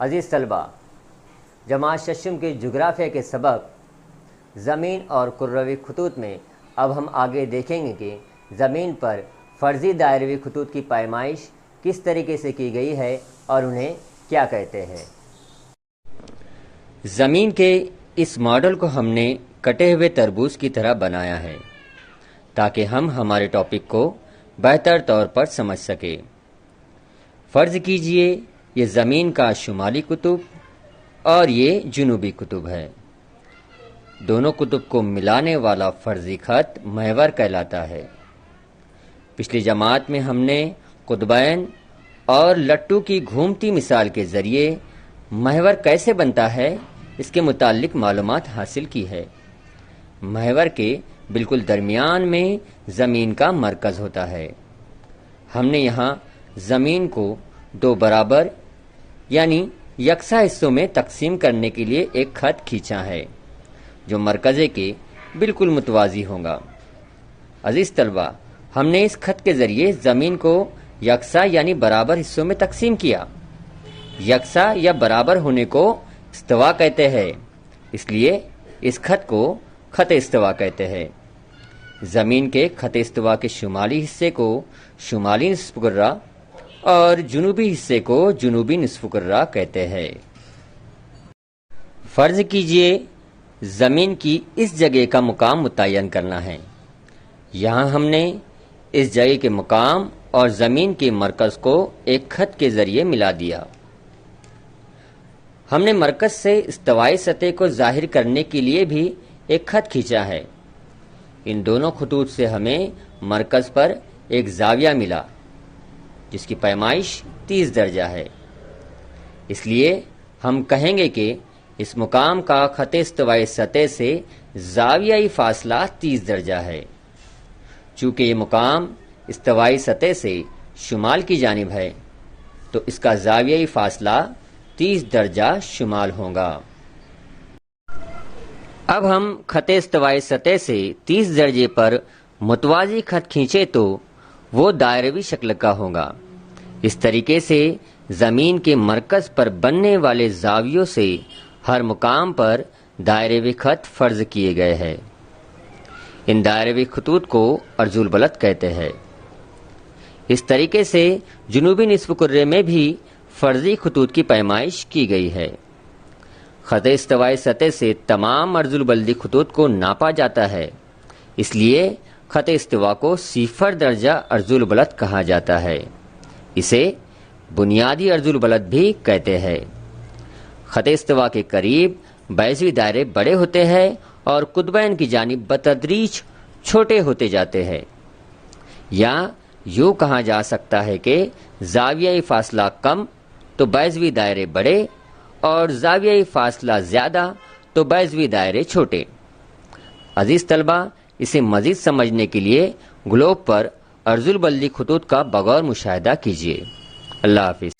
عزیز طلبہ، جماعت ششم کے جغرافیہ کے سبق زمین اور کروی خطوط میں اب ہم آگے دیکھیں گے کہ زمین پر فرضی دائروی خطوط کی پیمائش کس طریقے سے کی گئی ہے اور انہیں کیا کہتے ہیں۔ زمین کے اس ماڈل کو ہم نے کٹے ہوئے تربوز کی طرح بنایا ہے تاکہ ہم ہمارے ٹاپک کو بہتر طور پر سمجھ سکیں۔ فرض کیجئے یہ زمین کا شمالی قطب اور یہ جنوبی قطب ہے۔ دونوں قطب کو ملانے والا فرضی خط محور کہلاتا ہے۔ پچھلی جماعت میں ہم نے قطبین اور لٹو کی گھومتی مثال کے ذریعے محور کیسے بنتا ہے اس کے متعلق معلومات حاصل کی ہے۔ محور کے بالکل درمیان میں زمین کا مرکز ہوتا ہے۔ ہم نے یہاں زمین کو دو برابر یعنی یکساں حصوں میں تقسیم کرنے کے لیے ایک خط کھینچا ہے جو مرکزے کے بالکل متوازی ہوگا۔ عزیز طلبہ، ہم نے اس خط کے ذریعے زمین کو یکساں یعنی برابر حصوں میں تقسیم کیا۔ یکساں یا برابر ہونے کو استوا کہتے ہیں، اس لیے اس خط کو خط استوا کہتے ہیں۔ زمین کے خط استوا کے شمالی حصے کو شمالی نصف کرہ اور جنوبی حصے کو جنوبی نصف کرہ کہتے ہیں۔ فرض کیجئے زمین کی اس جگہ کا مقام متعین کرنا ہے۔ یہاں ہم نے اس جگہ کے مقام اور زمین کے مرکز کو ایک خط کے ذریعے ملا دیا۔ ہم نے مرکز سے استوائی سطح کو ظاہر کرنے کے لیے بھی ایک خط کھینچا ہے۔ ان دونوں خطوط سے ہمیں مرکز پر ایک زاویہ ملا جس کی پیمائش 30 درجہ ہے۔ اس لیے ہم کہیں گے کہ اس مقام کا خط استوائی سطح سے زاویائی فاصلہ 30 درجہ ہے۔ چونکہ یہ مقام استوائی سطح سے شمال کی جانب ہے تو اس کا زاویائی فاصلہ 30 درجہ شمال ہوگا۔ اب ہم خط استوائی سطح سے 30 درجے پر متوازی خط کھینچے تو وہ دائروی شکل کا ہوگا۔ اس طریقے سے زمین کے مرکز پر بننے والے زاویوں سے ہر مقام پر دائروی خط فرض کیے گئے ہیں۔ ان دائروی خطوط کو عرض البلد کہتے ہیں۔ اس طریقے سے جنوبی نصف کرے میں بھی فرضی خطوط کی پیمائش کی گئی ہے۔ خط استوائی سطح سے تمام عرض البلدی خطوط کو ناپا جاتا ہے، اس لیے خط استوا کو 0 درجہ عرض البلد کہا جاتا ہے۔ اسے بنیادی عرض البلد بھی کہتے ہیں۔ خط استوا کے قریب بیضوی دائرے بڑے ہوتے ہیں اور قطبین کی جانب بتدریج چھوٹے ہوتے جاتے ہیں، یا یوں کہا جا سکتا ہے کہ زاویائی فاصلہ کم تو بیضوی دائرے بڑے اور زاویائی فاصلہ زیادہ تو بیضوی دائرے چھوٹے۔ عزیز طلبہ، اسے مزید سمجھنے کے لیے گلوب پر عرض البلدی خطوط کا بغور مشاہدہ کیجیے۔ اللہ حافظ۔